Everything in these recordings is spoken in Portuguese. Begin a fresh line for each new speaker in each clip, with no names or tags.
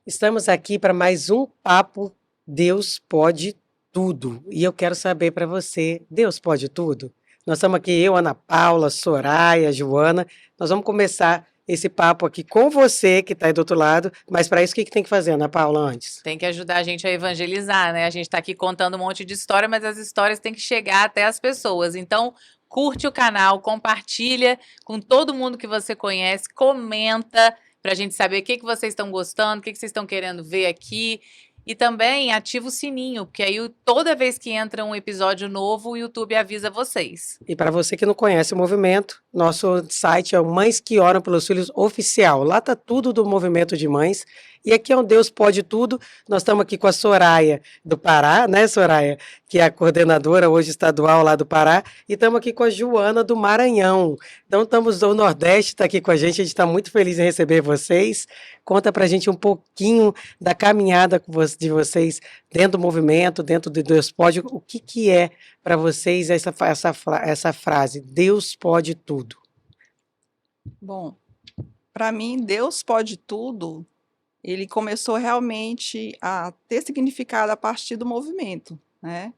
Estamos aqui para mais um papo Deus Pode Tudo. E eu quero saber para você, Deus pode tudo? Nós estamos aqui, eu, Ana Paula, Soraya, Joana. Nós vamos começar esse papo aqui com você, que está aí do outro lado. Mas para isso, o que tem que fazer, Ana Paula, antes?
Tem que ajudar a gente a evangelizar, né? A gente tá aqui contando um monte de história, mas as histórias têm que chegar até as pessoas. Então, curte o canal, compartilha com todo mundo que você conhece, comenta pra gente saber o que vocês estão gostando, o que vocês estão querendo ver aqui. E também ativa o sininho, porque aí toda vez que entra um episódio novo, o YouTube avisa vocês.
E para você que não conhece o movimento, nosso site é o Mães que Oram pelos Filhos Oficial. Lá está tudo do movimento de mães. E aqui é um Deus Pode Tudo. Nós estamos aqui com a Soraya do Pará, né, Soraya? Que é a coordenadora hoje estadual lá do Pará. E estamos aqui com a Joana do Maranhão. Então, estamos do Nordeste, está aqui com a gente. A gente está muito feliz em receber vocês. Conta para a gente um pouquinho da caminhada de vocês dentro do movimento, dentro do Deus Pode. O que é para vocês essa frase, Deus pode tudo?
Bom, para mim, Deus pode tudo, ele começou realmente a ter significado a partir do movimento, né?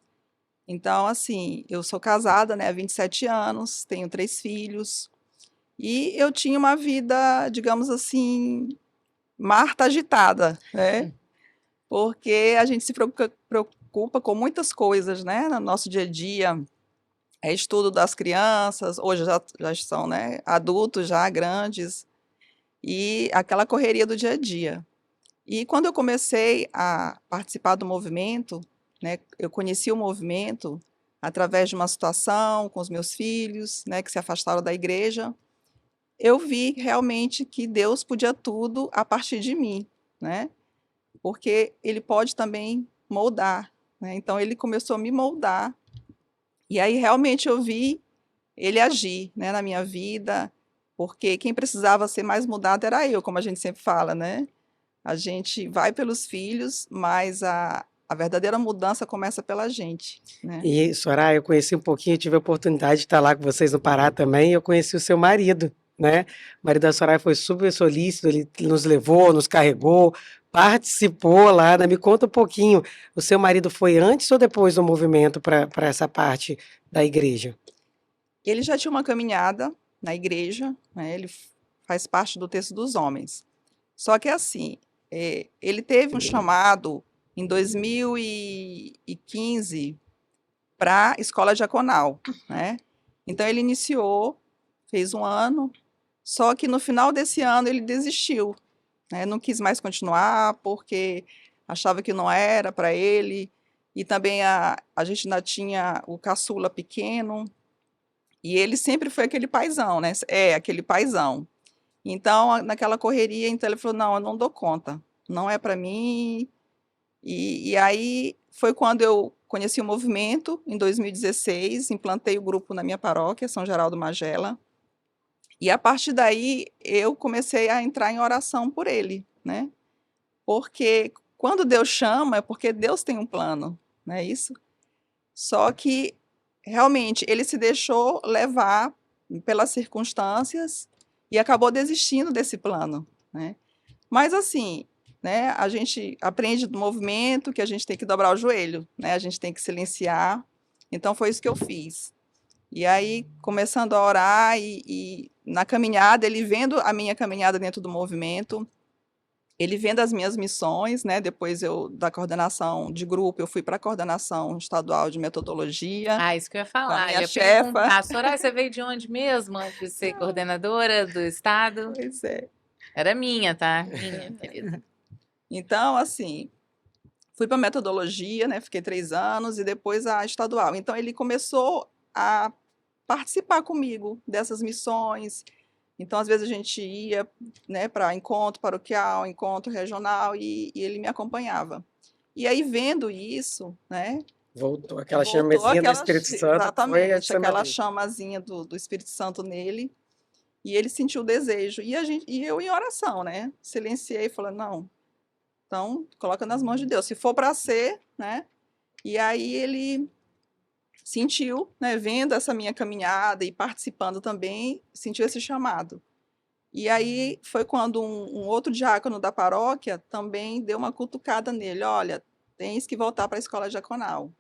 Então, assim, eu sou casada, né, há 27 anos, tenho 3 filhos, e eu tinha uma vida, digamos assim, Marta agitada, né? Porque a gente se preocupa com muitas coisas, né, no nosso dia a dia. É estudo das crianças, hoje já são, né, adultos, já grandes, e aquela correria do dia a dia. E quando eu comecei a participar do movimento, né, eu conheci o movimento através de uma situação com os meus filhos, né, que se afastaram da igreja. Eu vi realmente que Deus podia tudo a partir de mim, né? Porque ele pode também moldar, né? Então ele começou a me moldar. E aí realmente eu vi ele agir, né, na minha vida, porque quem precisava ser mais mudado era eu, como a gente sempre fala, né? A gente vai pelos filhos, mas a verdadeira mudança começa pela gente, né?
E, Soraya, eu conheci um pouquinho, tive a oportunidade de estar lá com vocês no Pará também, e eu conheci o seu marido, né? O marido da Soraya foi super solícito, ele nos levou, nos carregou, participou lá, né? Me conta um pouquinho, o seu marido foi antes ou depois do movimento para essa parte da igreja?
Ele já tinha uma caminhada na igreja, né? Ele faz parte do texto dos homens. Só que assim, ele teve um chamado em 2015 para a escola diaconal, né? Então ele iniciou, fez um ano, só que no final desse ano ele desistiu, né? Não quis mais continuar porque achava que não era para ele, e também a gente ainda tinha o caçula pequeno, e ele sempre foi aquele paizão, né? É, aquele paizão. Então, naquela correria, então ele falou: não, eu não dou conta, não é para mim. E aí foi quando eu conheci o movimento, em 2016, implantei o grupo na minha paróquia, São Geraldo Magela, e a partir daí eu comecei a entrar em oração por ele, né? Porque quando Deus chama, é porque Deus tem um plano, não é isso? Só que, realmente, ele se deixou levar pelas circunstâncias e acabou desistindo desse plano, né? Mas assim, né, a gente aprende do movimento que a gente tem que dobrar o joelho, né? A gente tem que silenciar. Então foi isso que eu fiz. E aí, começando a orar e na caminhada, ele vendo a minha caminhada dentro do movimento, ele vendo as minhas missões, né? Depois da coordenação de grupo, eu fui para a coordenação estadual de metodologia,
Ah, isso que eu ia
com a
falar. Eu
minha
ia
chefa.
perguntar, Soraya, você veio de onde mesmo antes de ser coordenadora do estado?
Pois é.
Era minha, tá? Minha, querida.
Então, assim, fui para metodologia, né? Fiquei 3 anos e depois a estadual. Então, ele começou a participar comigo dessas missões. Então, às vezes a gente ia, né, para encontro paroquial, encontro regional e ele me acompanhava. E aí, vendo isso, né,
Voltou aquela
voltou
chamezinha do
aquela,
Espírito Santo, foi
exatamente,
adicionando
aquela
ali.
chamazinha do Espírito Santo nele, e ele sentiu o desejo. E eu em oração, né, silenciei e falei: não, então coloca nas mãos de Deus, se for para ser, né. E aí ele sentiu, né, vendo essa minha caminhada e participando também, sentiu esse chamado. E aí foi quando um outro diácono da paróquia também deu uma cutucada nele, olha, tens que voltar para a escola diaconal.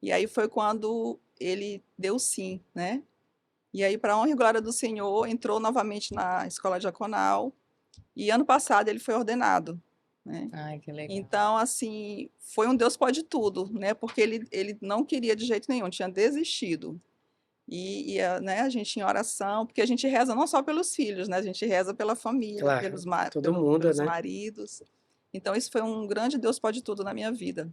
E aí foi quando ele deu sim, né? E aí, para a honra e glória do Senhor, entrou novamente na escola diaconal e ano passado ele foi ordenado, né?
Ai, que legal.
Então, assim, foi um Deus pode tudo, né? Porque ele não queria de jeito nenhum, tinha desistido. Né, a gente em oração, porque a gente reza não só pelos filhos, né? A gente reza pela família,
Claro, todo mundo,
pelos
né?
maridos. Então, isso foi um grande Deus pode tudo na minha vida.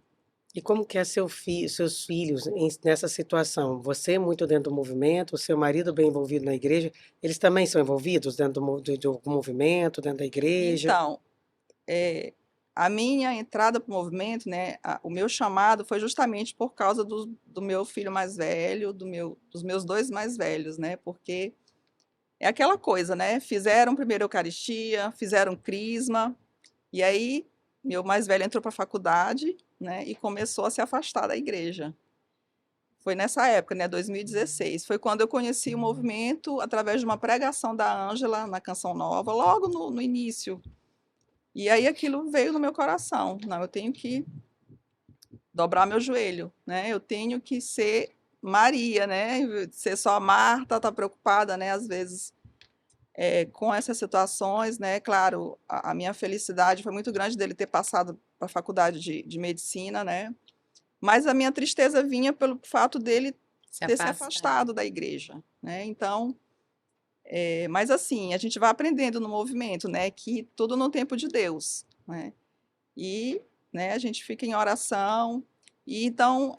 E como que é seus filhos nessa situação? Você muito dentro do movimento, o seu marido bem envolvido na igreja, eles também são envolvidos dentro de algum movimento, dentro da igreja?
Então, a minha entrada para o movimento, né, o meu chamado foi justamente por causa do meu filho mais velho, dos meus dois mais velhos, né, porque é aquela coisa, né, fizeram primeiro Eucaristia, fizeram Crisma, e aí meu mais velho entrou para a faculdade, né, e começou a se afastar da igreja. Foi nessa época, né, 2016, foi quando eu conheci o movimento através de uma pregação da Ângela na Canção Nova, logo no início. E aí aquilo veio no meu coração. Não, eu tenho que dobrar meu joelho, né? Eu tenho que ser Maria, né? Ser só Marta, tá preocupada, né? Às vezes com essas situações, né? Claro, a minha felicidade foi muito grande dele ter passado para a faculdade de medicina, né? Mas a minha tristeza vinha pelo fato dele ter se afastado da igreja, né? Então, mas assim, a gente vai aprendendo no movimento, né? Que tudo no tempo de Deus, né? E, né, a gente fica em oração. E então,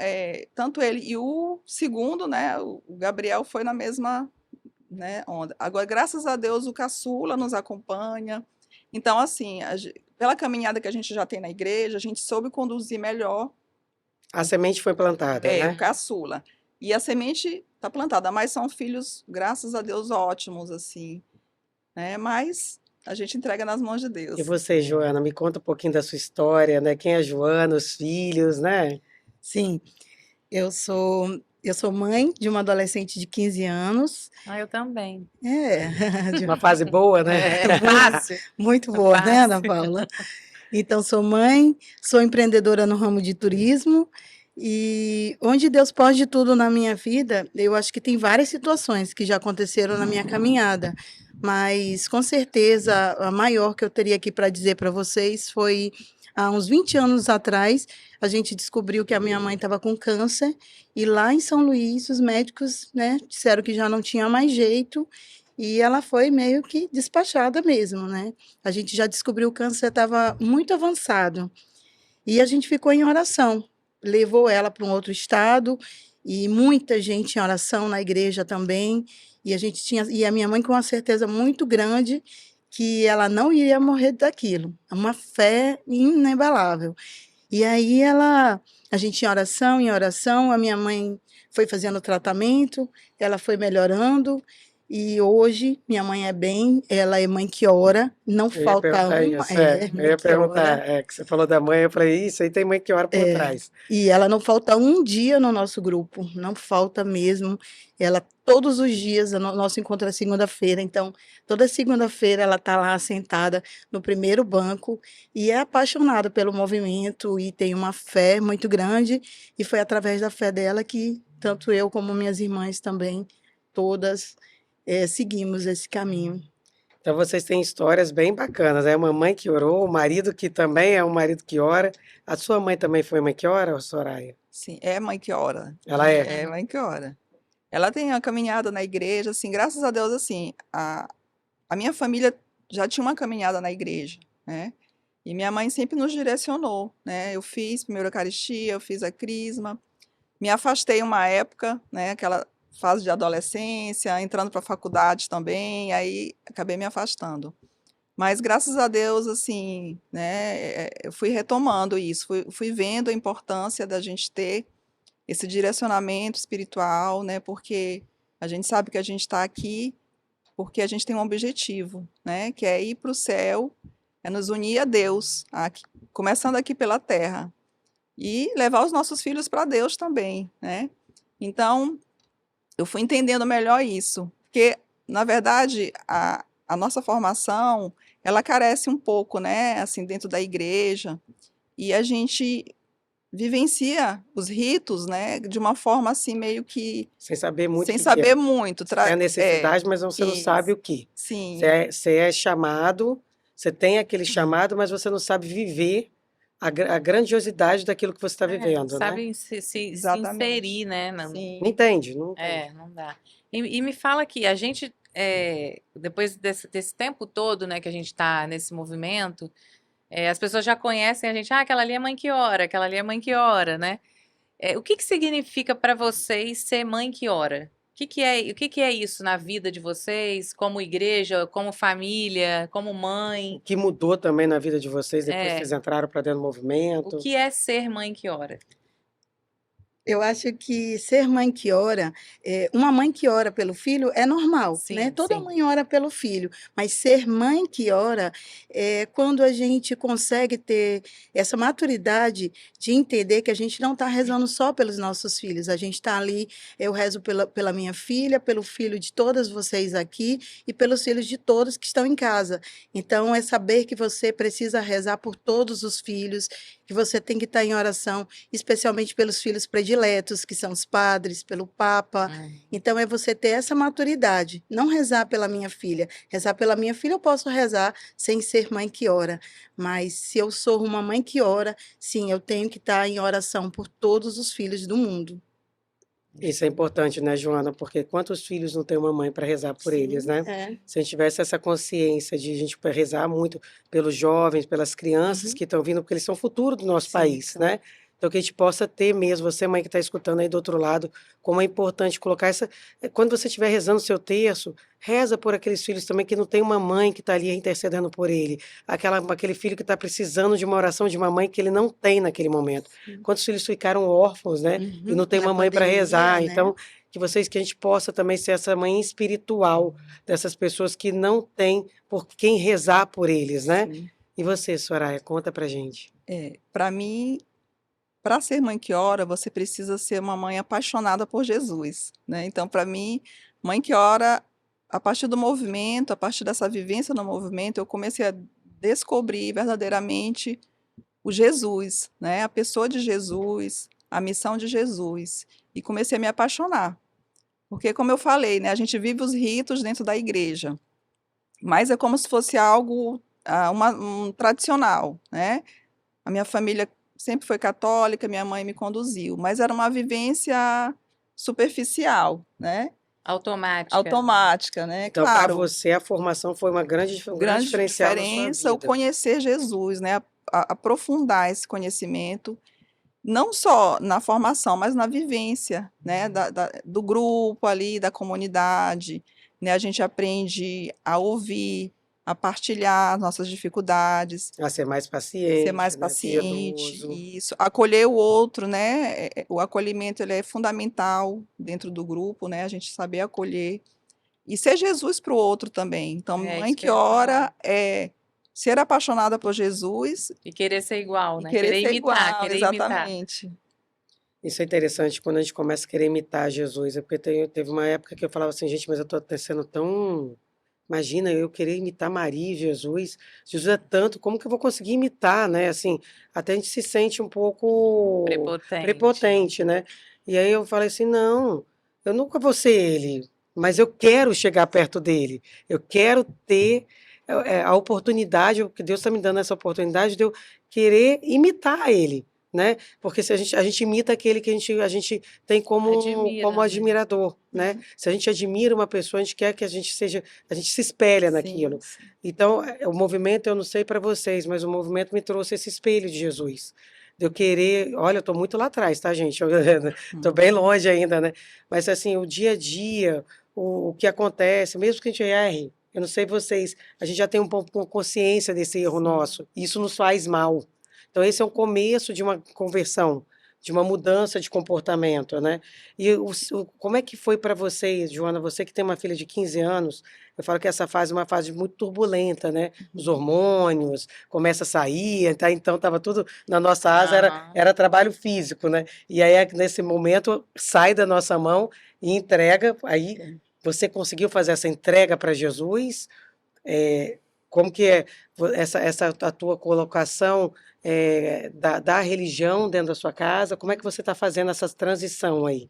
tanto ele e o segundo, né? O Gabriel foi na mesma, né, onda. Agora, graças a Deus, o caçula nos acompanha. Então, assim, pela caminhada que a gente já tem na igreja, a gente soube conduzir melhor.
A semente foi plantada,
O
né?
caçula. E a semente está plantada, mas são filhos, graças a Deus, ótimos, assim, né? Mas a gente entrega nas mãos de
E
Deus.
você, Joana, me conta um pouquinho da sua história, né? Quem é a Joana, os filhos, né?
Sim, eu sou mãe de uma adolescente de 15 anos.
Ah, eu também.
Uma fase boa, né?
É fácil.
Muito boa, né, Ana Paula? Então, sou mãe, sou empreendedora no ramo de turismo e onde Deus pode tudo na minha vida, eu acho que tem várias situações que já aconteceram na minha caminhada, mas com certeza a maior que eu teria aqui para dizer para vocês foi há uns 20 anos atrás, a gente descobriu que a minha mãe estava com câncer e lá em São Luís os médicos, né, disseram que já não tinha mais jeito e ela foi meio que despachada mesmo, né? A gente já descobriu que o câncer estava muito avançado. E a gente ficou em oração. Levou ela para um outro estado e muita gente em oração na igreja também. E a minha mãe com uma certeza muito grande que ela não iria morrer daquilo. Uma fé inabalável. E aí a gente em oração, a minha mãe foi fazendo tratamento, ela foi melhorando. E hoje minha mãe é bem, ela é mãe que ora, não
Eu ia
falta
perguntar
uma,
isso, eu
mãe
ia
que ora.
perguntar, que você falou da mãe, eu falei, isso aí tem mãe que ora por trás.
E ela não falta um dia no nosso grupo, não falta mesmo. Ela todos os dias, o nosso encontro é segunda-feira, então toda segunda-feira ela está lá sentada no primeiro banco e é apaixonada pelo movimento e tem uma fé muito grande e foi através da fé dela que tanto eu como minhas irmãs também, todas seguimos esse caminho.
Então vocês têm histórias bem bacanas, é uma mãe que orou, o marido que também é um marido que ora. A sua mãe também foi mãe que ora, Soraya?
Sim, é mãe que ora.
Ela é?
É mãe que ora. Ela tem uma caminhada na igreja, assim, graças a Deus, assim, a minha família já tinha uma caminhada na igreja, né? E minha mãe sempre nos direcionou, né? Eu fiz primeiro a Eucaristia, eu fiz a Crisma, me afastei uma época, né? Aquela fase de adolescência, entrando para a faculdade também, aí acabei me afastando. Mas graças a Deus, assim, né? Eu fui retomando isso, fui vendo a importância da gente ter esse direcionamento espiritual, né? Porque a gente sabe que a gente está aqui porque a gente tem um objetivo, né? Que é ir para o céu, é nos unir a Deus, começando aqui pela terra, e levar os nossos filhos para Deus também, né? Então, eu fui entendendo melhor isso, porque, na verdade, a nossa formação, ela carece um pouco, né, assim, dentro da igreja, e a gente vivencia os ritos, né, de uma forma assim meio que
Sem saber muito o
sem
que que é.
saber muito.
Você tem a necessidade, mas você não sabe
Isso.
o que.
Sim,
Você é chamado, você tem aquele chamado, mas você não sabe viver a grandiosidade daquilo que você está vivendo, né?
Sabe se
exatamente.
inserir, né?
Não
Sim.
entende, não entende.
Não dá. E me fala aqui, a gente, depois desse tempo todo, né, que a gente está nesse movimento, as pessoas já conhecem a gente, aquela ali é mãe que ora, aquela ali é mãe que ora, né? O que que significa para vocês ser mãe que ora? O que que é isso na vida de vocês, como igreja, como família, como
O
mãe?
que mudou também na vida de vocês depois que
É,
vocês entraram para dentro do
o
movimento?
que é ser mãe que ora?
Eu acho que ser mãe que ora, uma mãe que ora pelo filho é normal, né?
Sim,
Toda
sim.
mãe ora pelo filho, mas ser mãe que ora é quando a gente consegue ter essa maturidade de entender que a gente não está rezando só pelos nossos filhos, a gente está ali, eu rezo pela minha filha, pelo filho de todas vocês aqui e pelos filhos de todos que estão em casa. Então, é saber que você precisa rezar por todos os filhos, que você tem que estar em oração especialmente pelos filhos prediletos, que são os padres, pelo Papa. Então, é você ter essa maturidade. Não rezar pela minha filha. Rezar pela minha filha, eu posso rezar sem ser mãe que ora. Mas se eu sou uma mãe que ora, sim, eu tenho que estar em oração por todos os filhos do mundo.
Isso é importante, né, Joana? Porque quantos filhos não tem uma mãe para rezar por eles,
Sim,
né? Se a gente tivesse essa consciência de a gente rezar muito pelos jovens, pelas crianças que estão vindo, porque eles são o futuro do nosso
Sim,
país,
são.
né? Então, que a gente possa ter mesmo, você, mãe que está escutando aí do outro lado, como é importante colocar essa. Quando você estiver rezando o seu terço, reza por aqueles filhos também que não tem uma mãe que está ali intercedendo por ele. Aquele filho que está precisando de uma oração de uma mãe que ele não tem naquele momento. Quantos filhos ficaram órfãos, né? E não tem
Na
uma mãe para
pandemia,
rezar.
né?
Então, que a gente possa também ser essa mãe espiritual dessas pessoas que não têm por quem rezar por eles, né?
Sim.
E você, Soraya, conta pra gente.
Para mim, para ser mãe que ora, você precisa ser uma mãe apaixonada por Jesus, né? Então, para mim, mãe que ora, a partir do movimento, a partir dessa vivência no movimento, eu comecei a descobrir verdadeiramente o Jesus, né? A pessoa de Jesus, a missão de Jesus, e comecei a me apaixonar. Porque, como eu falei, né, a gente vive os ritos dentro da igreja, mas é como se fosse algo tradicional, né? A minha família sempre foi católica, minha mãe me conduziu, mas era uma vivência superficial, né?
Automática.
Automática, né?
Então, para
Claro,
você, a formação foi um grande
grande
diferencial na sua
diferença o
vida.
conhecer Jesus, né? Aprofundar esse conhecimento, não só na formação, mas na vivência, né? Do grupo ali, da comunidade, né? A gente aprende a ouvir, a partilhar as nossas dificuldades,
A ser mais
ser
paciente,
mais
né?
paciente,
Piedoso.
isso, acolher o outro, né? O acolhimento ele é fundamental dentro do grupo, né? A gente saber acolher e ser Jesus para o outro também. Então, mãe
Isso
que
eu ia falar.
ora é ser apaixonada por Jesus
E querer ser igual,
e
né?
querer ser
imitar,
igual,
querer imitar.
exatamente.
Isso é interessante quando a gente começa a querer imitar Jesus. É porque teve uma época que eu falava assim, gente, mas eu estou sendo tão. Imagina eu querer imitar Maria e Jesus. Jesus é tanto, como que eu vou conseguir imitar, né? Assim, até a gente se sente um pouco prepotente, né? E aí eu falei assim, não, eu nunca vou ser ele, mas eu quero chegar perto dele. Eu quero ter a oportunidade, que Deus está me dando essa oportunidade de eu querer imitar ele, né? Porque se a gente imita aquele que a gente tem como
né?
admirador, né? Se a gente admira uma pessoa, a gente quer que a gente se espelha naquilo.
Sim.
Então, o movimento, eu não sei para vocês, mas o movimento me trouxe esse espelho de Jesus. De eu querer, olha, eu estou muito lá atrás, tá, gente? Estou bem longe ainda, né? Mas assim, o dia a dia, o que acontece, mesmo que a gente erre, eu não sei vocês, a gente já tem um pouco consciência desse erro nosso. Isso nos faz mal. Então, esse é o começo de uma conversão, de uma mudança de comportamento, né? E como é que foi para você, Joana, você que tem uma filha de 15 anos, eu falo que essa fase é uma fase muito turbulenta, né? Os hormônios, começa a sair, tá? Então estava tudo na nossa asa, era trabalho físico, né? E aí, nesse momento, sai da nossa mão e entrega, aí você conseguiu fazer essa entrega para Jesus? Como que é essa a tua colocação da religião dentro da sua casa? Como é que você está fazendo essa transição aí?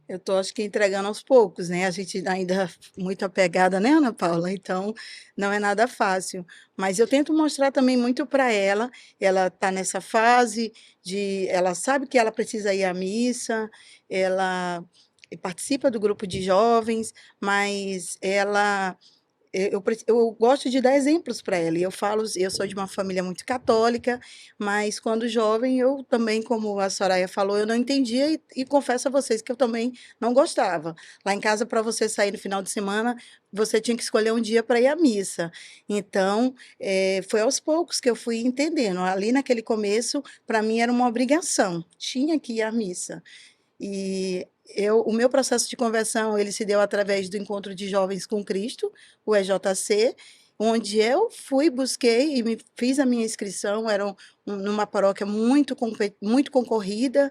Eu estou, acho que, entregando aos poucos, né? A gente ainda é muito apegada, né, Ana Paula? Então, não é nada fácil. Mas eu tento mostrar também muito para ela. Ela está nessa fase ela sabe que ela precisa ir à missa, ela participa do grupo de jovens, mas eu gosto de dar exemplos para ela. E eu falo, eu sou de uma família muito católica, mas quando jovem, eu também, como a Soraya falou, eu não entendia e confesso a vocês que eu também não gostava. Lá em casa, para você sair no final de semana, você tinha que escolher um dia para ir à missa. Então, foi aos poucos que eu fui entendendo. Ali naquele começo, para mim era uma obrigação, tinha que ir à missa. E o meu processo de conversão, ele se deu através do Encontro de Jovens com Cristo, o EJC, onde eu busquei e fiz a minha inscrição, numa paróquia muito concorrida,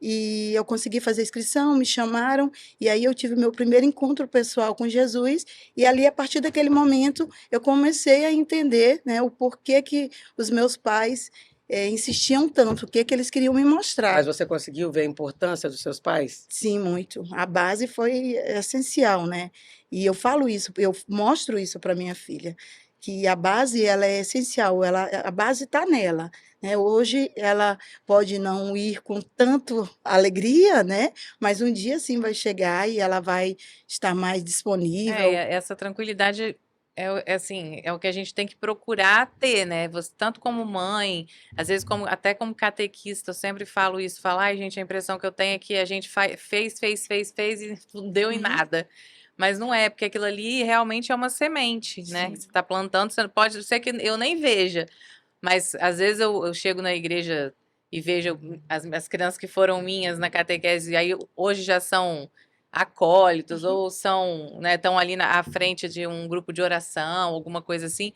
e eu consegui fazer a inscrição, me chamaram, e aí eu tive meu primeiro encontro pessoal com Jesus, e ali, a partir daquele momento, eu comecei a entender, né, o porquê que os meus pais insistiam tanto, o que que eles queriam me mostrar.
Mas você conseguiu ver a importância dos seus pais?
Sim, muito. A base foi essencial, né? E eu falo isso, eu mostro isso para minha filha, que a base ela é essencial, a base está nela, né? Hoje ela pode não ir com tanto alegria, né? Mas um dia sim vai chegar e ela vai estar mais disponível.
Essa tranquilidade assim, é o que a gente tem que procurar ter, né? Você, tanto como mãe, às vezes até como catequista, eu sempre falo isso, ai, gente, a impressão que eu tenho é que a gente fez e não deu em nada. Mas não é, porque aquilo ali realmente é uma semente, né?
Sim.
Você está plantando, pode ser que eu nem veja, mas às vezes eu chego na igreja e vejo as crianças que foram minhas na catequese, e aí hoje já são acólitos, ou são, né, estão ali à frente de um grupo de oração, alguma coisa assim.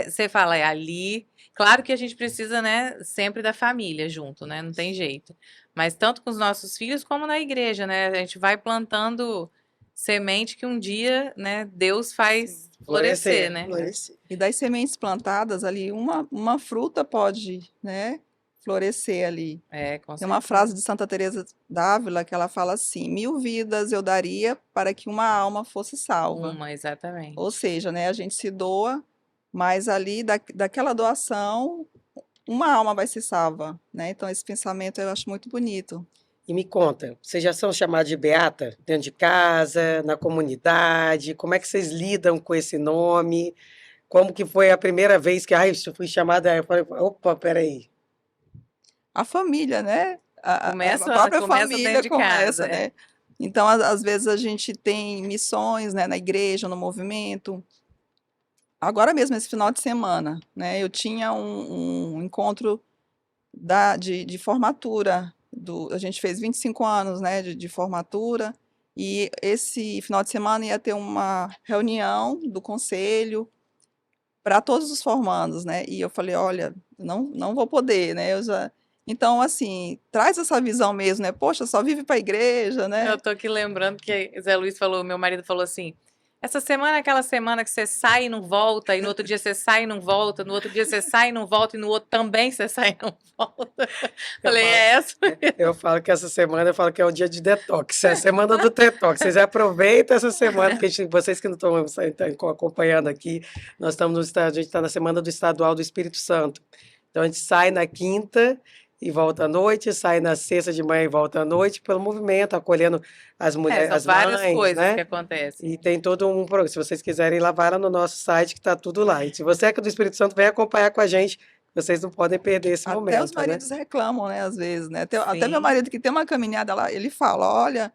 Você fala, ali. Claro que a gente precisa, né, sempre da família junto, né? Não tem jeito. Mas tanto com os nossos filhos como na igreja, né? A gente vai plantando semente que um dia, né, Deus faz florescer, né?
Florescer.
E das sementes plantadas ali, uma fruta pode, né, florescer ali.
Com
Tem uma
certeza.
frase de Santa Teresa d'Ávila que ela fala assim: 1000 vidas eu daria para que uma alma fosse salva.
Exatamente.
Ou seja, né, a gente se doa, mas ali daquela doação, uma alma vai ser salva, né? Então esse pensamento eu acho muito bonito.
E me conta, vocês já são chamados de beata dentro de casa, na comunidade? Como é que vocês lidam com esse nome? Como que foi a primeira vez que eu fui chamada? Eu falei, opa, peraí.
A família, né? A
Começa
própria
dentro
família
de
começa,
casa,
né? Então, às vezes a gente tem missões, né, na igreja, no movimento. Agora mesmo, esse final de semana, né, eu tinha um encontro de formatura. A gente fez 25 anos, né, de formatura, e esse final de semana ia ter uma reunião do conselho para todos os formandos, né? E eu falei, olha, não vou poder, né? Então, assim, traz essa visão mesmo, né? Poxa, só vive para a igreja, né?
Eu tô aqui lembrando que Zé Luiz falou, meu marido falou assim, essa semana é aquela semana que você sai e não volta, e no outro dia você sai e não volta, no outro dia você sai e não volta, e no outro também você sai e não volta. Falei, é essa?
Eu falo que essa semana, eu falo que é o dia de detox, é a semana do detox. Vocês aproveitam essa semana, porque vocês que não estão acompanhando aqui, a gente está na semana do Estadual do Espírito Santo. Então a gente sai na quinta e volta à noite, sai na sexta de manhã e volta à noite, pelo movimento, acolhendo as mulheres,
São
as
várias
mães,
coisas
né?
que acontecem.
E tem todo um programa. Se vocês quiserem ir lá, vai lá no nosso site, que está tudo lá. E se você é do Espírito Santo, vem acompanhar com a gente. Vocês não podem perder esse
Até
momento,
os maridos reclamam, né, às vezes, né? Até meu
Sim.
marido que tem uma caminhada lá, ele fala, olha,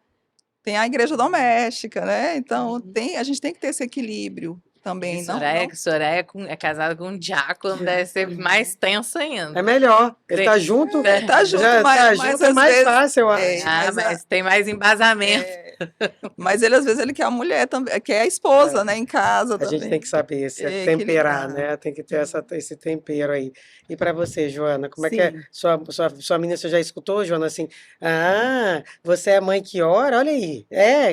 tem a igreja doméstica, né? Então, a gente tem que ter esse equilíbrio também, não?
Soraya é casada com um diácono, deve ser mais tenso ainda.
É melhor. Ele tá junto.
Tá junto,
Já
mas
tá junto, é
às
mais
vezes-
fácil, eu acho.
Mas tem mais embasamento.
Mas ele, às vezes, ele quer a mulher também, quer a esposa, né, em casa
A
também.
gente tem que saber se
É,
temperar,
equilibrar.
né? Tem que ter esse tempero aí. E para você, Joana, como é que é?
Sim.
Sua menina, você já escutou, Joana, assim? Ah, você é a mãe que ora? Olha aí.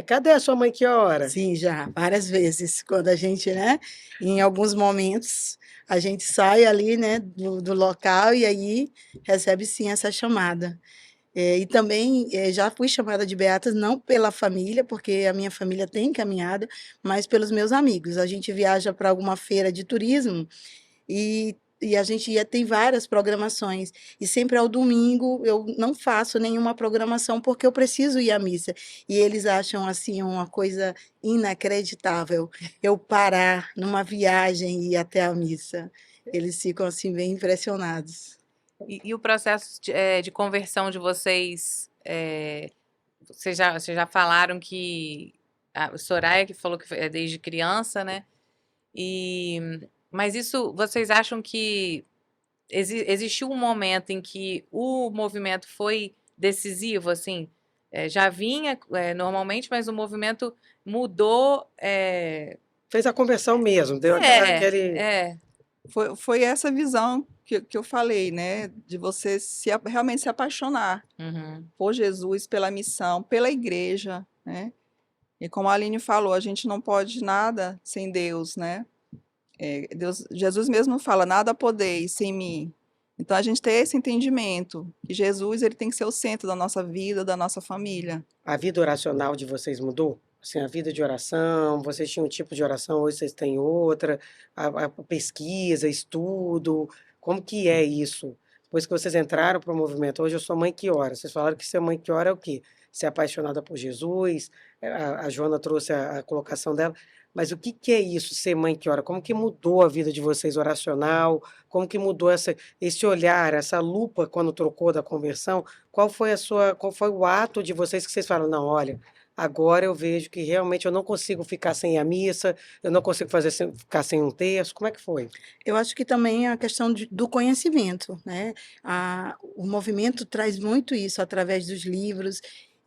Cadê a sua mãe que ora?
Sim, já, várias vezes. Quando a gente, né? Em alguns momentos a gente sai ali, né, do local e aí recebe sim essa chamada. E também já fui chamada de beatas não pela família, porque a minha família tem caminhada, mas pelos meus amigos. A gente viaja para alguma feira de turismo e a gente tem várias programações. E sempre ao domingo eu não faço nenhuma programação porque eu preciso ir à missa. E eles acham assim uma coisa inacreditável eu parar numa viagem e ir até a missa. Eles ficam assim bem impressionados.
E o processo de conversão de vocês, vocês já falaram que a Soraya que falou que é desde criança, né? Mas isso, vocês acham que existiu um momento em que o movimento foi decisivo, assim? Já vinha normalmente, mas o movimento mudou.
Fez a conversão mesmo, deu aquele.
Foi essa visão que eu falei, né? De você realmente se apaixonar
Uhum.
por Jesus, pela missão, pela igreja, né? E como a Aline falou, a gente não pode nada sem Deus, né? Jesus mesmo fala, nada podeis sem mim. Então a gente tem esse entendimento que Jesus ele tem que ser o centro da nossa vida, da nossa família.
A vida oracional de vocês mudou? Assim, a vida de oração, vocês tinham um tipo de oração, hoje vocês têm outra, a pesquisa, estudo, como que é isso? Depois que vocês entraram para o movimento, hoje eu sou mãe que ora, vocês falaram que ser mãe que ora é o quê? Ser apaixonada por Jesus, a Joana trouxe a colocação dela, mas o que que é isso, ser mãe que ora? Como que mudou a vida de vocês oracional? Como que mudou esse olhar, essa lupa quando trocou da conversão? Qual foi o ato de vocês que vocês falam, não, olha, agora eu vejo que realmente eu não consigo ficar sem a missa, eu não consigo ficar sem um terço. Como é que foi?
Eu acho que também é a questão do conhecimento, né? O movimento traz muito isso através dos livros.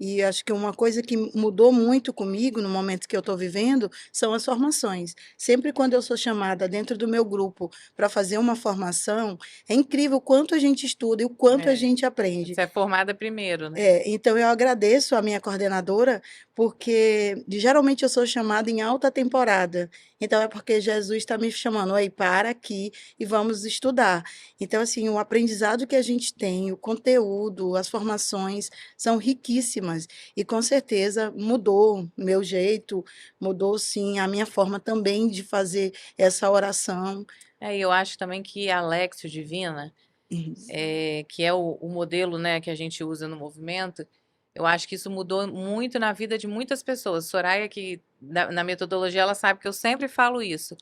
E acho que uma coisa que mudou muito comigo no momento que eu estou vivendo são as formações. Sempre quando eu sou chamada dentro do meu grupo para fazer uma formação, é incrível o quanto a gente estuda e o quanto a gente aprende.
Você é formada primeiro, né?
Então eu agradeço a minha coordenadora, porque geralmente eu sou chamada em alta temporada. Então é porque Jesus está me chamando, aí para aqui e vamos estudar. Então, assim, o aprendizado que a gente tem, o conteúdo, as formações são riquíssimas. E com certeza mudou meu jeito, mudou sim a minha forma também de fazer essa oração.
E eu acho também que a Lexio Divina, que é o modelo, né, que a gente usa no movimento, eu acho que isso mudou muito na vida de muitas pessoas. Soraya, que na metodologia, ela sabe que eu sempre falo isso.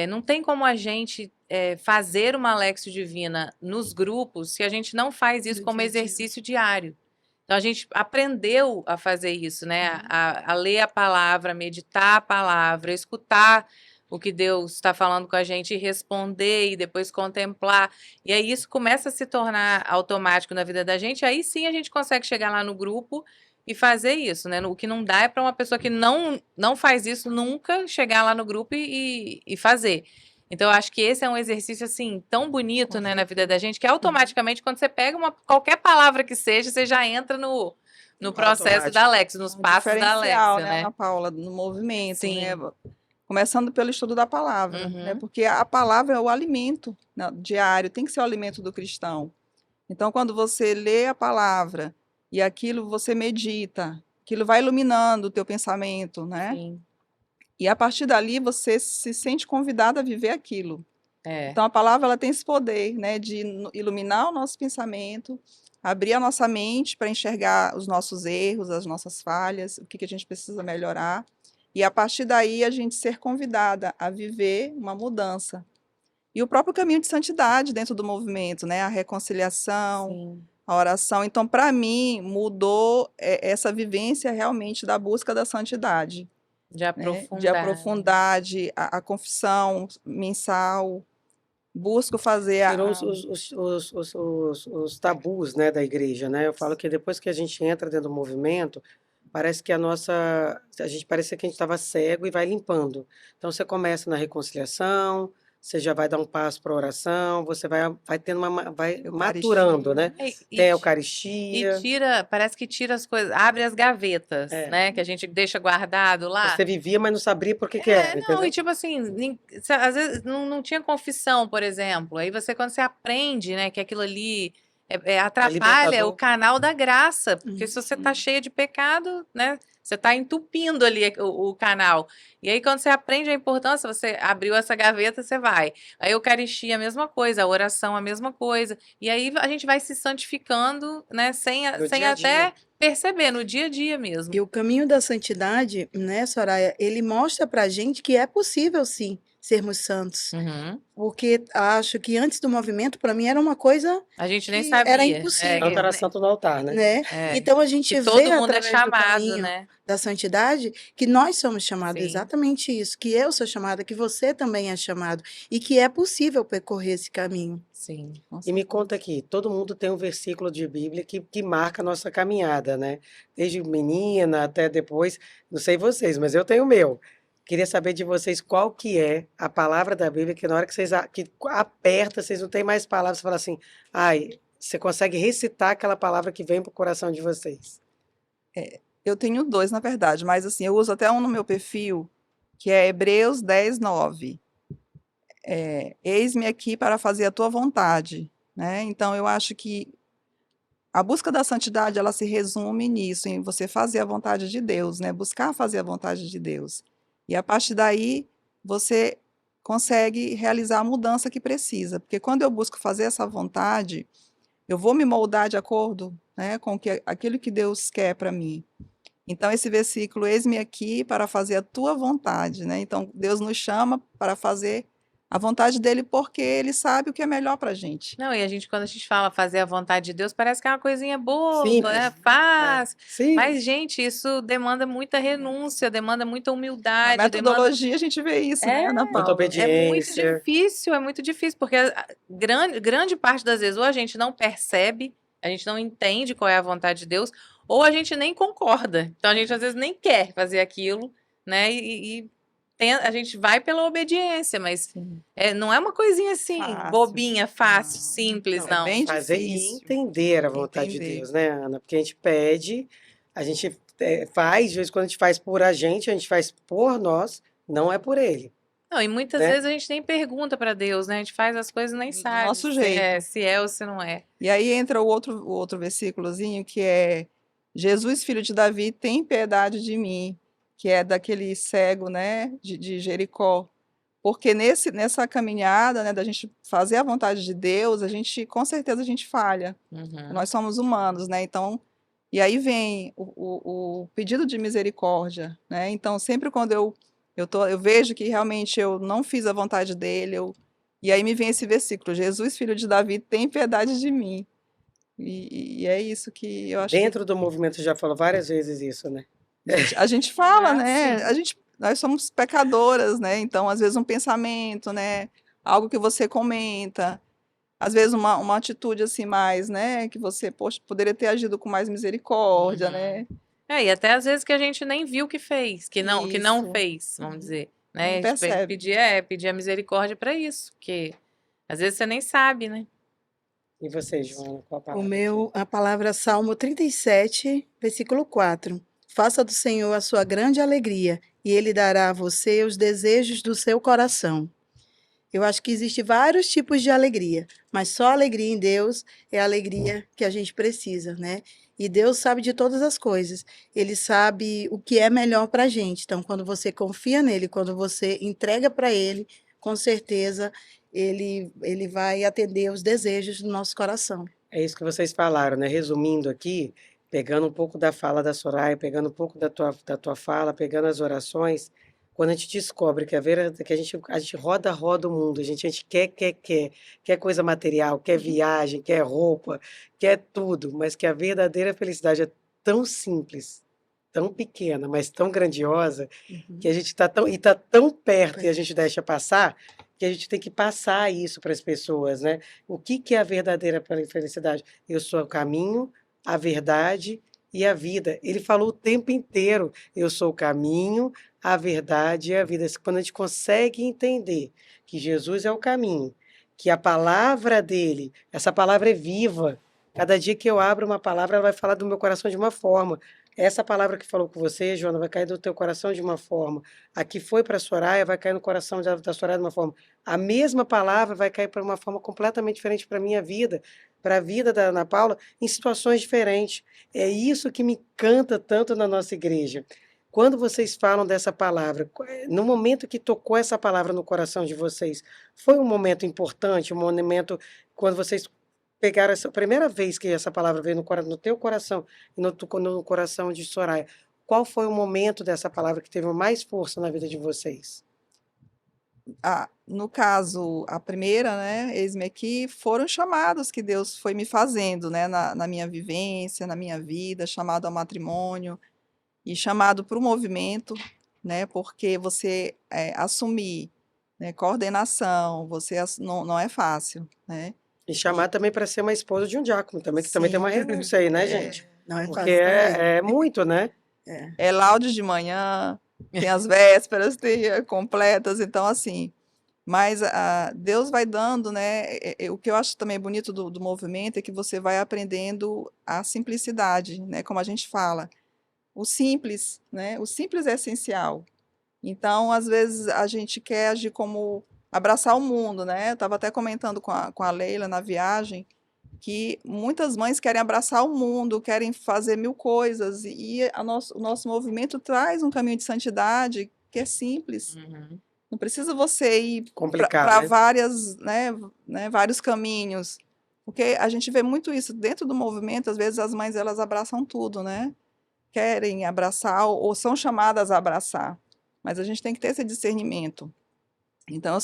Não tem como a gente fazer uma Lexio Divina nos grupos se a gente não faz isso como exercício diário. Então, a gente aprendeu a fazer isso, né? A ler a palavra, meditar a palavra, escutar o que Deus está falando com a gente e responder e depois contemplar. E aí isso começa a se tornar automático na vida da gente. Aí sim a gente consegue chegar lá no grupo e fazer isso, né? O que não dá é para uma pessoa que não faz isso nunca chegar lá no grupo e fazer. Então, eu acho que esse é um exercício, assim, tão bonito, né, na vida da gente, que automaticamente, quando você pega qualquer palavra que seja, você já entra no processo da Lexio, nos passos da
Diferencial,
Lexio, né?
Ana Paula, no movimento,
Sim.
né? Começando pelo estudo da palavra, né?
Uhum.
Porque a palavra é o alimento, né, diário, tem que ser o alimento do cristão. Então, quando você lê a palavra e aquilo você medita, aquilo vai iluminando o teu pensamento, né?
Sim.
E a partir dali você se sente convidado a viver aquilo.
É.
Então, a palavra ela tem esse poder, né, de iluminar o nosso pensamento, abrir a nossa mente para enxergar os nossos erros, as nossas falhas, o que a gente precisa melhorar. E a partir daí a gente ser convidada a viver uma mudança. E o próprio caminho de santidade dentro do movimento, né? A reconciliação,
Sim.
a oração. Então, para mim, mudou essa vivência realmente da busca da santidade.
De
Né?
aprofundar.
De aprofundar, a confissão mensal. Busco fazer
Tirou os tabus, né, da igreja, né? Eu falo que depois que a gente entra dentro do movimento, parece que a gente parece que a gente estava cego e vai limpando. Então você começa na reconciliação, você já vai dar um passo para oração, você vai tendo vai maturando,
Eucaristia.
né?
É,
Tem a
E
Eucaristia.
tira, parece que tira as coisas, abre as gavetas,
É.
né? Que a gente deixa guardado lá.
Você vivia, mas não sabia por que que
É,
era,
não, e
entendeu?
tipo assim, às vezes não tinha confissão, por exemplo. Aí você, quando você aprende, né, que aquilo ali
É
atrapalha o
libertador.
canal da graça, porque se você tá
Uhum.
cheia de pecado, né, você tá entupindo ali o canal. E aí, quando você aprende a importância, você abriu essa gaveta, você vai. A Eucaristia, a mesma coisa, a oração, a mesma coisa. E aí a gente vai se santificando, né,
No
sem
dia a dia.
até perceber, no dia a dia mesmo.
E o caminho da santidade, né, Soraya, ele mostra pra gente que é possível, sim, sermos santos.
Uhum.
Porque acho que antes do movimento, para mim, era uma coisa
A gente nem
que era
sabia.
Santo
impossível,
era santo no altar, né?
né?
É,
Então a gente
que
vê
todo mundo é
através do
chamado,
caminho
né?
da santidade que nós somos chamados
Sim.
exatamente isso, que eu sou chamada, que você também é chamado e que é possível percorrer esse caminho.
Sim.
E me conta aqui, todo mundo tem um versículo de Bíblia que marca a nossa caminhada, né? Desde menina até depois, não sei vocês, mas eu tenho o meu. Queria saber de vocês qual que é a palavra da Bíblia que na hora que vocês que aperta, vocês não têm mais palavras, você fala assim, ai, você consegue recitar aquela palavra que vem pro coração de vocês.
Eu tenho dois, na verdade, mas assim, eu uso até um no meu perfil, que é Hebreus 10:9. Eis-me aqui para fazer a tua vontade, né? Então, eu acho que a busca da santidade, ela se resume nisso, em você fazer a vontade de Deus, né? Buscar fazer a vontade de Deus. E a partir daí, você consegue realizar a mudança que precisa. Porque quando eu busco fazer essa vontade, eu vou me moldar de acordo, né, com aquilo que Deus quer para mim. Então, esse versículo, eis-me aqui para fazer a tua vontade, né? Então, Deus nos chama para fazer a vontade dele porque ele sabe o que é melhor para a gente.
Não, e quando a gente fala fazer a vontade de Deus, parece que é uma coisinha boba, né?
Simples. É.
Fácil. Mas,
Simples.
gente, isso demanda muita renúncia, demanda muita
Na
humildade, demanda.
metodologia, a gente vê isso, né, Ana
Muita
Paula?
É muito difícil, porque grande parte das vezes ou a gente não percebe, a gente não entende qual é a vontade de Deus, ou a gente nem concorda. Então a gente às vezes nem quer fazer aquilo, né? A gente vai pela obediência, mas não é uma coisinha assim,
Fácil.
bobinha, fácil,
Não,
simples,
Não,
não.
bem
fazer e
difícil.
entender a vontade de
Entender.
Deus, né, Ana? Porque a gente pede, a gente faz, de vez em quando a gente faz por a gente faz por nós, não é por ele,
Não, e muitas
né?
vezes a gente nem pergunta para Deus, né? A gente faz as coisas e nem
Do
sabe
nosso jeito.
se é ou se não é.
E aí entra o outro versículozinho que é Jesus, filho de Davi, tem piedade de mim, que é daquele cego, né, de Jericó. Porque nessa caminhada, né, da gente fazer a vontade de Deus, com certeza a gente falha.
Uhum.
Nós somos humanos, né? Então, e aí vem o pedido de misericórdia, né? Então, sempre quando eu vejo que realmente eu não fiz a vontade dele, e aí me vem esse versículo: Jesus, filho de Davi, tem piedade de mim. E é isso que eu acho que
Dentro do movimento você já falou várias vezes isso, né?
a gente fala,
Ah,
né?
sim.
Nós somos pecadoras, né? Então, às vezes, um pensamento, né? Algo que você comenta, às vezes, uma atitude assim mais, né? Que você, poxa, poderia ter agido com mais misericórdia,
Uhum.
né?
E até às vezes que a gente nem viu que fez, que não
Isso.
fez, vamos
Uhum.
dizer,
Não
né? A gente
percebe.
pedir a misericórdia para isso, porque às vezes você nem sabe, né?
E você, Joana, qual a
O
palavra?
meu, a palavra Salmo 37, versículo 4. Faça do Senhor a sua grande alegria, e Ele dará a você os desejos do seu coração. Eu acho que existe vários tipos de alegria, mas só a alegria em Deus é a alegria que a gente precisa, né? E Deus sabe de todas as coisas. Ele sabe o que é melhor para a gente. Então, quando você confia nele, quando você entrega para ele, com certeza ele vai atender os desejos do nosso coração.
É isso que vocês falaram, né? Resumindo aqui, pegando um pouco da fala da Soraya, pegando um pouco da tua fala, pegando as orações, quando a gente descobre que que a gente roda o mundo, a gente quer coisa material, quer viagem, quer roupa, quer tudo, mas que a verdadeira felicidade é tão simples, tão pequena, mas tão grandiosa, que a gente está tá tão perto e a gente deixa passar, que a gente tem que passar isso para as pessoas, né? O que que é a verdadeira felicidade? Eu sou o caminho, a verdade e a vida. Ele falou o tempo inteiro: eu sou o caminho, a verdade e a vida. Quando a gente consegue entender que Jesus é o caminho, que a palavra dele, essa palavra é viva. Cada dia que eu abro uma palavra, ela vai falar do meu coração de uma forma. Essa palavra que falou com você, Joana, vai cair do teu coração de uma forma. A que foi para a Soraya, vai cair no coração da Soraya de uma forma. A mesma palavra vai cair para uma forma completamente diferente para a minha vida, para a vida da Ana Paula, em situações diferentes. É isso que me encanta tanto na nossa igreja. Quando vocês falam dessa palavra, no momento que tocou essa palavra no coração de vocês, foi um momento importante, um momento quando vocês pegaram essa primeira vez que essa palavra veio no teu coração e tocou no coração de Soraya. Qual foi o momento dessa palavra que teve mais força na vida de vocês?
No caso, a primeira, né, eis-me aqui, foram chamados que Deus foi me fazendo, né, na minha vivência, na minha vida, chamado ao matrimônio e chamado para o movimento, né, porque você assumir, né, coordenação, não é fácil, né?
E chamar também para ser uma esposa de um diácono também, que também tem uma
Sim.
renúncia aí, né, gente?
Não é
Porque
fácil também.
é muito, né?
É laude de manhã, tem as vésperas, tem completas, então assim, mas Deus vai dando, né? O que eu acho também bonito do movimento é que você vai aprendendo a simplicidade, né? Como a gente fala, o simples, né? O simples é essencial. Então, às vezes, a gente quer agir como abraçar o mundo, né? Eu estava até comentando com a Leila na viagem que muitas mães querem abraçar o mundo, querem fazer mil coisas, e o nosso movimento traz um caminho de santidade que é simples.
Uhum.
Não precisa você ir
Complicado,
para
né?
vários caminhos, porque a gente vê muito isso dentro do movimento. Às vezes as mães elas abraçam tudo, né? Querem abraçar ou são chamadas a abraçar, mas a gente tem que ter esse discernimento. Então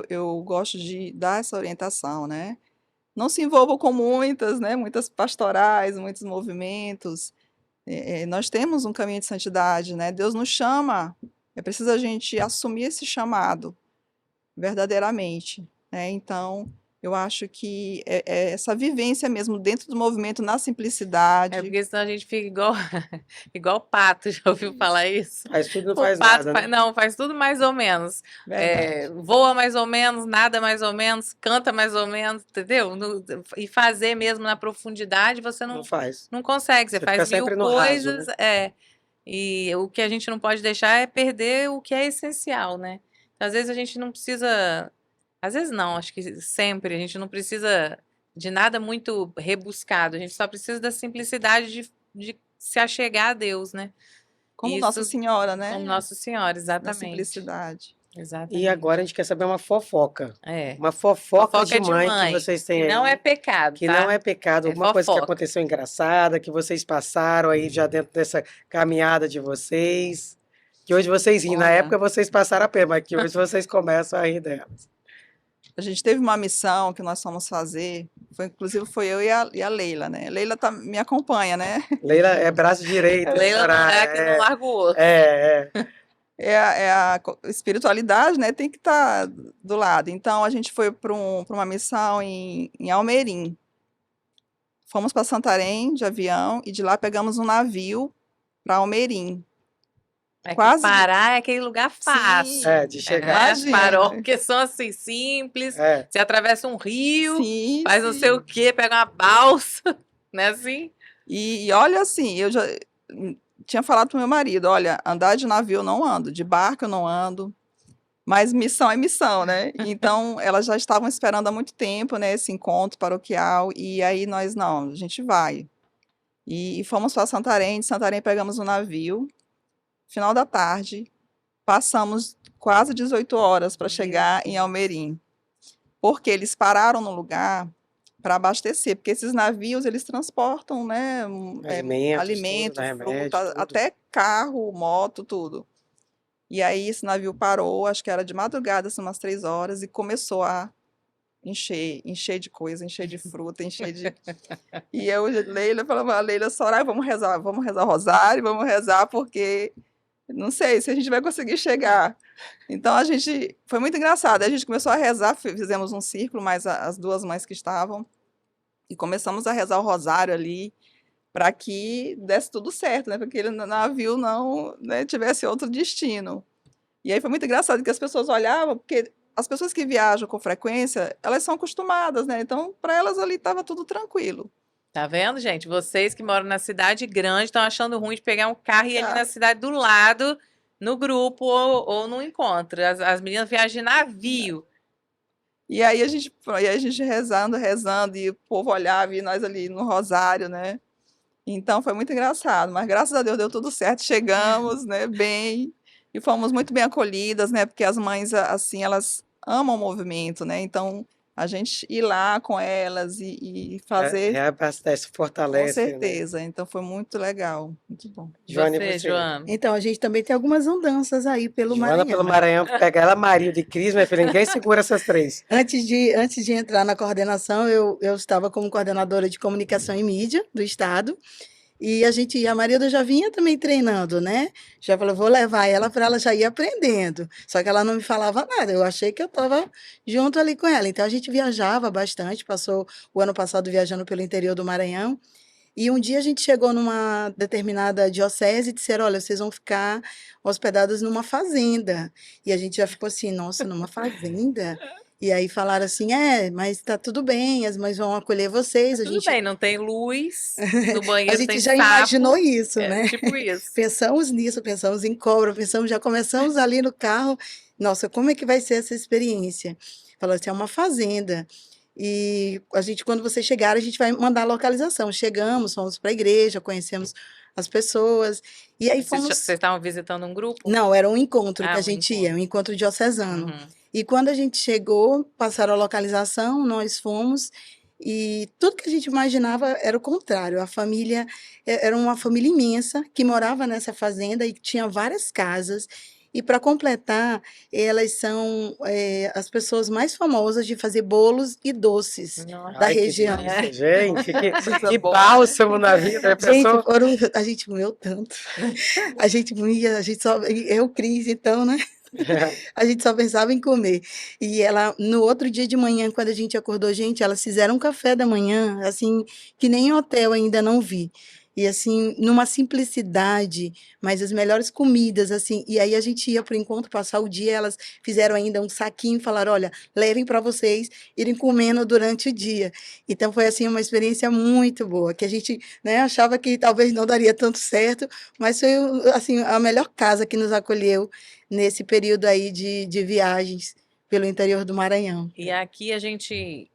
eu gosto de dar essa orientação, né? Não se envolvam com muitas, né? Muitas pastorais, muitos movimentos. Nós temos um caminho de santidade, né? Deus nos chama. É preciso a gente assumir esse chamado verdadeiramente, né? Então, eu acho que é essa vivência mesmo dentro do movimento, na
É
simplicidade.
porque senão a gente fica igual, igual pato, já ouviu falar isso?
Faz tudo e não
O
faz
pato
nada, né?
não, faz tudo mais ou menos.
Verdade.
Voa mais ou menos, nada mais ou menos, canta mais ou menos, entendeu? E fazer mesmo na profundidade, você
Não faz.
não consegue. Você
Você fica
faz mil
sempre no raso,
coisas,
né?
E o que a gente não pode deixar é perder o que é essencial, né? Então, às vezes a gente não precisa. Às vezes não, acho que sempre a gente não precisa de nada muito rebuscado, a gente só precisa da simplicidade de se achegar a Deus, né?
Como
Isso
Nossa Senhora, né?
como Nossa Senhora,
Na
exatamente.
simplicidade.
Exatamente.
E agora a gente quer saber uma fofoca.
É.
Uma fofoca
Fofoca
de mãe que vocês têm
que não
aí.
é pecado,
Que
tá?
não é pecado,
É
alguma coisa que
fofoca.
aconteceu engraçada, que vocês passaram aí já dentro dessa caminhada de vocês, que hoje vocês riem, na
Olha.
época vocês passaram a pena, mas que hoje vocês começam a rir delas.
A gente teve uma missão que nós fomos fazer, inclusive foi eu e a Leila, né? Leila me acompanha, né?
Leila é braço direito,
Leila não
Soraya,
é que não larga o outro.
é.
A espiritualidade, né? Tem que estar do lado. Então, a gente foi para uma missão em Almerim. Fomos para Santarém de avião e de lá pegamos um navio para Almerim.
É
Quase-
que Pará é aquele lugar fácil.
É, de chegar.
As
Imagina.
paróquias são assim, simples.
É.
Você atravessa um rio,
Sim,
faz não
sim.
sei o quê, pega uma balsa, né assim?
E olha assim, eu já tinha falado pro meu marido, olha, andar de navio eu não ando, de barco eu não ando, mas missão é missão, né? Então, elas já estavam esperando há muito tempo, né, esse encontro paroquial, e aí nós, não, a gente vai. E fomos para Santarém, de Santarém pegamos um navio, final da tarde, passamos quase 18 horas para chegar em Almerim, porque eles pararam no lugar para abastecer, porque esses navios, eles transportam, né,
Alimentos, tudo, né,
fruta,
remédio, tudo.
até carro, moto, tudo. E aí esse navio parou, acho que era de madrugada, assim, umas 3 horas, e começou a encher de coisa, encher de fruta, encher de... E eu, Leila, falava, Leila, Soraya, vamos rezar o rosário, vamos rezar, porque não sei se a gente vai conseguir chegar. Então, foi muito engraçado, a gente começou a rezar, fizemos um círculo, mais as duas mães que estavam, e começamos a rezar o rosário ali, para que desse tudo certo, né? Para que aquele navio não, né, tivesse outro destino. E aí foi muito engraçado que as pessoas olhavam, porque as pessoas que viajam com frequência, elas são acostumadas, né? Então, para elas ali estava tudo tranquilo.
Tá vendo, gente? Vocês que moram na cidade grande estão achando ruim de pegar um carro e ir ali
Tá.
na cidade do lado, no grupo ou no encontro. As meninas viajam de navio.
E aí a gente rezando, rezando, e o povo olhava e nós ali no rosário, né? Então foi muito engraçado, mas graças a Deus deu tudo certo, chegamos, né, bem, e fomos muito bem acolhidas, né, porque as mães, assim, elas amam o movimento, né, então a gente ir lá com elas e fazer,
Reabastece,
com
fortalece, né?
certeza, então foi muito legal, muito bom.
Joana, e
Você,
você?
Joana?
Então, a gente também tem algumas andanças aí pelo
Joana pelo
Maranhão.
Maranhão, pega ela, Maria de Cris, minha filha, ninguém segura essas três.
Antes de entrar na coordenação, eu estava como coordenadora de comunicação e mídia do Estado. E a Marilda já vinha também treinando, né? Já falou, vou levar ela para ela já ir aprendendo. Só que ela não me falava nada, eu achei que eu estava junto ali com ela. Então a gente viajava bastante, passou o ano passado viajando pelo interior do Maranhão. E um dia a gente chegou numa determinada diocese e disseram: olha, vocês vão ficar hospedados numa fazenda. E a gente já ficou assim: nossa, numa fazenda? E aí falaram assim: mas tá tudo bem, as mães vão acolher vocês.
Tudo bem, não tem luz, no
A
banheiro
gente
tem
já imaginou
sapo.
isso,
É
né?
tipo isso.
Pensamos nisso, pensamos em cobra, já começamos ali no carro. Nossa, como é que vai ser essa experiência? Falou assim: é uma fazenda. E a gente, quando vocês chegarem, a gente vai mandar a localização. Chegamos, fomos para a igreja, conhecemos as pessoas. E aí
Vocês estavam visitando um grupo?
Não, era um encontro que
Ah,
a
um
gente
encontro.
ia, um encontro diocesano.
Uhum.
E quando a gente chegou, passaram a localização, nós fomos, e tudo que a gente imaginava era o contrário. A família era uma família imensa que morava nessa fazenda e tinha várias casas. E para completar, elas são as pessoas mais famosas de fazer bolos e doces
Nossa.
da
Ai, que
região.
delícia, gente,
Coisa
que
boa.
bálsamo na vida, né,
Gente,
pessoa?
a gente comeu tanto. A gente comia, a gente só. Eu, Cris, então, né? A gente só pensava em comer. E ela, no outro dia de manhã, quando a gente acordou, gente, elas fizeram um café da manhã, assim, que nem em hotel ainda não vi. E assim, numa simplicidade, mas as melhores comidas, assim. E aí a gente ia para o encontro, passar o dia, elas fizeram ainda um saquinho e falaram: olha, levem para vocês irem comendo durante o dia. Então foi assim uma experiência muito boa, que a gente, né, achava que talvez não daria tanto certo, mas foi assim a melhor casa que nos acolheu nesse período aí de viagens pelo interior do Maranhão.
E aqui a gente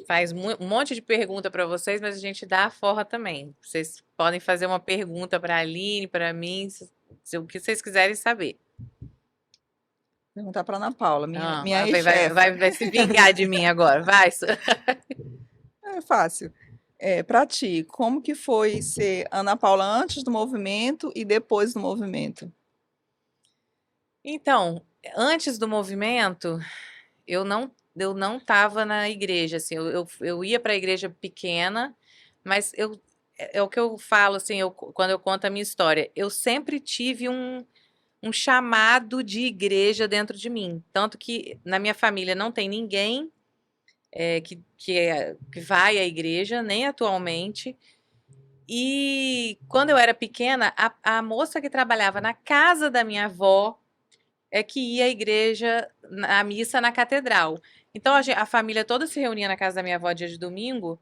faz um monte de pergunta para vocês, mas a gente dá a forra também. Vocês podem fazer uma pergunta para a Aline, para mim, o que vocês quiserem saber.
Perguntar para Ana Paula, minha
Vai
ex-chefa.
se vingar de mim agora. Vai.
É fácil. Para ti, como que foi ser Ana Paula antes do movimento e depois do movimento?
Então, antes do movimento, eu não estava na igreja, assim, eu ia para a igreja pequena, mas é o que eu falo, assim, quando eu conto a minha história, eu sempre tive um chamado de igreja dentro de mim, tanto que na minha família não tem ninguém que vai à igreja, nem atualmente, e quando eu era pequena, a moça que trabalhava na casa da minha avó é que ia à igreja, à missa na catedral. Então a família toda se reunia na casa da minha avó dia de domingo.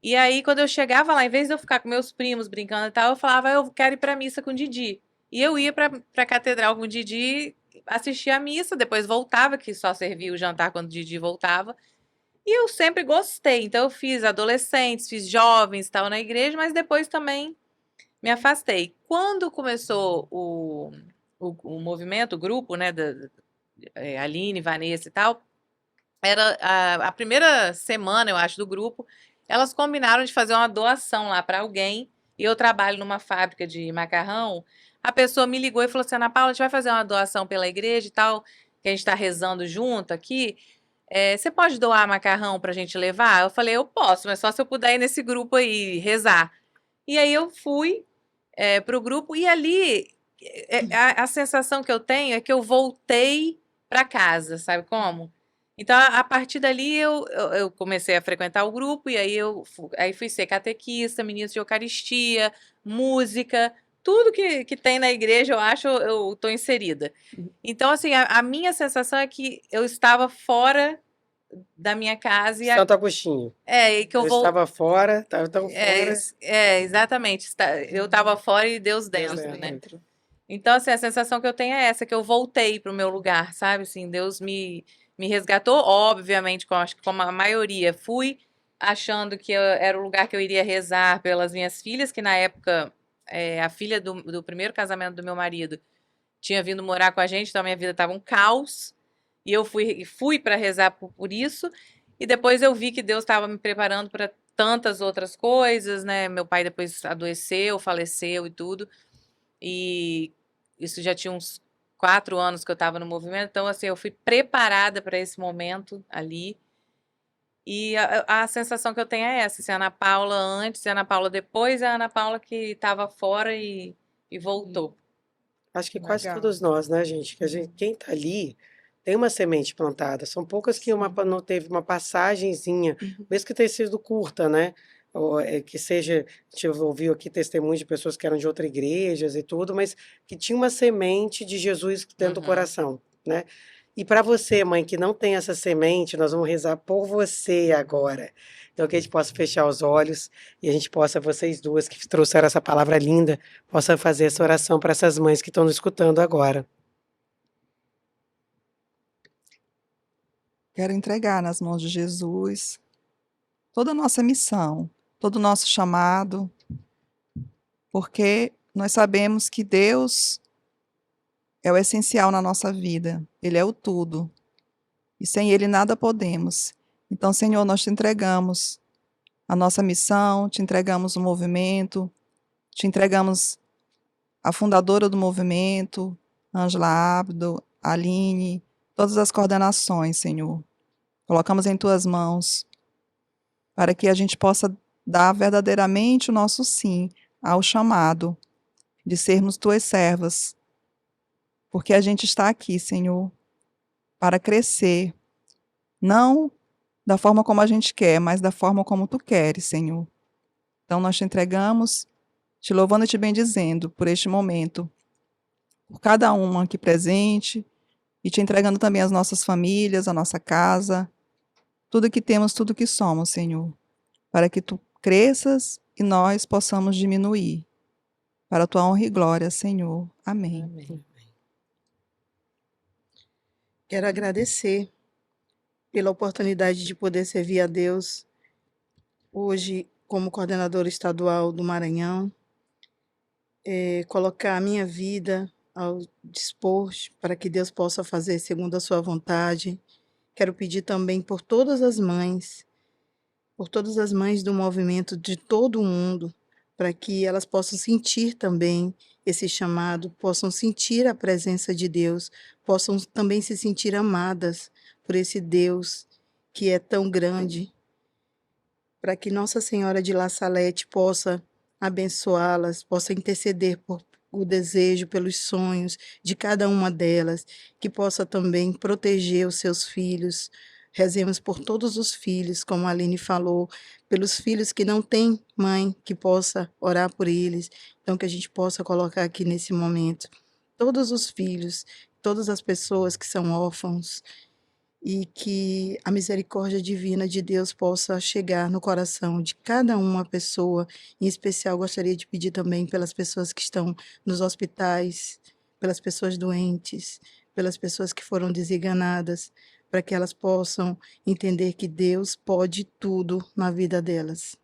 E aí, quando eu chegava lá, em vez de eu ficar com meus primos brincando e tal, eu falava, eu quero ir pra missa com o Didi. E eu ia pra catedral com o Didi, assistia a missa, depois voltava, que só servia o jantar quando o Didi voltava. E eu sempre gostei. Então, eu fiz adolescentes, fiz jovens, tal, na igreja, mas depois também me afastei. Quando começou o movimento, o grupo, né, Aline, Vanessa e tal, era a primeira semana, eu acho, do grupo, elas combinaram de fazer uma doação lá para alguém, e eu trabalho numa fábrica de macarrão, a pessoa me ligou e falou assim, Ana Paula, a gente vai fazer uma doação pela igreja e tal, que a gente está rezando junto aqui, você pode doar macarrão para a gente levar? Eu falei, eu posso, mas só se eu puder ir nesse grupo aí, rezar. E aí eu fui para o grupo, e ali a sensação que eu tenho é que eu voltei para casa, sabe como? Então, a partir dali, eu comecei a frequentar o grupo, e aí aí fui ser catequista, ministro de Eucaristia, música, tudo que tem na igreja, eu acho, eu estou inserida. Então, assim, a minha sensação é que eu estava fora da minha casa,
Santo Agostinho.
e que eu
Eu
vou.
estava fora, estava tão fora.
Exatamente. Eu estava fora e Deus
Deus
dentro, né?
dentro.
Então, assim, a sensação que eu tenho é essa, que eu voltei para o meu lugar, sabe? Assim, Deus me resgatou, obviamente, acho que como a maioria, fui achando que era o lugar que eu iria rezar pelas minhas filhas, que na época, a filha do primeiro casamento do meu marido tinha vindo morar com a gente, então a minha vida estava um caos, e eu fui para rezar por isso, e depois eu vi que Deus estava me preparando para tantas outras coisas, né? Meu pai depois adoeceu, faleceu e tudo, e isso já tinha uns 4 anos que eu estava no movimento, então, assim, eu fui preparada para esse momento ali. E a sensação que eu tenho é essa: assim, a Ana Paula antes e a Ana Paula depois, é a Ana Paula que estava fora e voltou.
Acho que quase
Legal.
todos nós, né, gente? Quem tá ali tem uma semente plantada. São poucas que não teve uma passagenzinha, mesmo que tenha sido curta, né? Ou, que seja, a gente ouviu aqui testemunhos de pessoas que eram de outras igrejas e tudo, mas que tinha uma semente de Jesus dentro do coração, né? E para você, mãe, que não tem essa semente, nós vamos rezar por você agora. Então, que a gente possa fechar os olhos e a gente possa, vocês duas que trouxeram essa palavra linda, possa fazer essa oração para essas mães que estão nos escutando agora.
Quero entregar nas mãos de Jesus toda a nossa missão, todo o nosso chamado, porque nós sabemos que Deus é o essencial na nossa vida, Ele é o tudo, e sem Ele nada podemos. Então, Senhor, nós te entregamos a nossa missão, te entregamos o movimento, te entregamos a fundadora do movimento, Ângela Abdo, Aline, todas as coordenações, Senhor. Colocamos em tuas mãos, para que a gente possa dar verdadeiramente o nosso sim ao chamado de sermos tuas servas, porque a gente está aqui, Senhor, para crescer, não da forma como a gente quer, mas da forma como tu queres, Senhor. Então nós te entregamos, te louvando e te bendizendo por este momento, por cada uma aqui presente, e te entregando também as nossas famílias, a nossa casa, tudo que temos, tudo que somos, Senhor, para que tu cresças e nós possamos diminuir. Para a tua honra e glória, Senhor. Amém.
Amém.
Quero agradecer pela oportunidade de poder servir a Deus hoje como coordenadora estadual do Maranhão, colocar a minha vida ao dispor para que Deus possa fazer segundo a sua vontade. Quero pedir também por todas as mães do movimento de todo o mundo, para que elas possam sentir também esse chamado, possam sentir a presença de Deus, possam também se sentir amadas por esse Deus que é tão grande, para que Nossa Senhora de La Salete possa abençoá-las, possa interceder por o desejo, pelos sonhos de cada uma delas, que possa também proteger os seus filhos. Rezemos por todos os filhos, como a Aline falou, pelos filhos que não têm mãe, que possa orar por eles. Então, que a gente possa colocar aqui nesse momento todos os filhos, todas as pessoas que são órfãos, e que a misericórdia divina de Deus possa chegar no coração de cada uma pessoa. Em especial, gostaria de pedir também pelas pessoas que estão nos hospitais, pelas pessoas doentes, pelas pessoas que foram desenganadas, para que elas possam entender que Deus pode tudo na vida delas.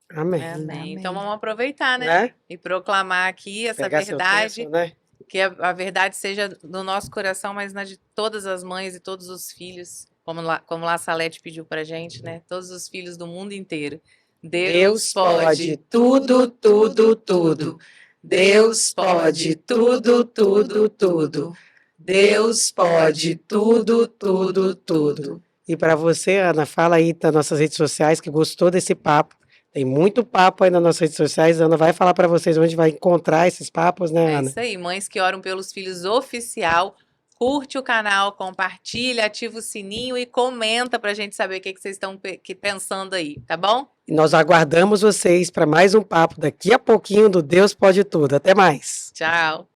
Amém.
Amém. Então vamos aproveitar, né?
Né?
E proclamar aqui essa
Pegar seu
verdade,
texto, né?
que a verdade seja no nosso coração, mas na de todas as mães e todos os filhos, como La Salete pediu pra gente, né? Todos os filhos do mundo inteiro.
Deus pode tudo, tudo, tudo. Deus pode tudo, tudo, tudo. Deus pode tudo, tudo, tudo. E para você, Ana, fala aí nas nossas redes sociais que gostou desse papo. Tem muito papo aí nas nossas redes sociais. A Ana vai falar para vocês onde vai encontrar esses papos, né,
É
Ana?
isso aí, Mães que Oram pelos Filhos oficial. curte o canal, compartilha, ativa o sininho e comenta pra gente saber o que vocês estão pensando aí, tá bom?
E nós aguardamos vocês para mais um papo daqui a pouquinho do Deus Pode Tudo. Até mais.
Tchau!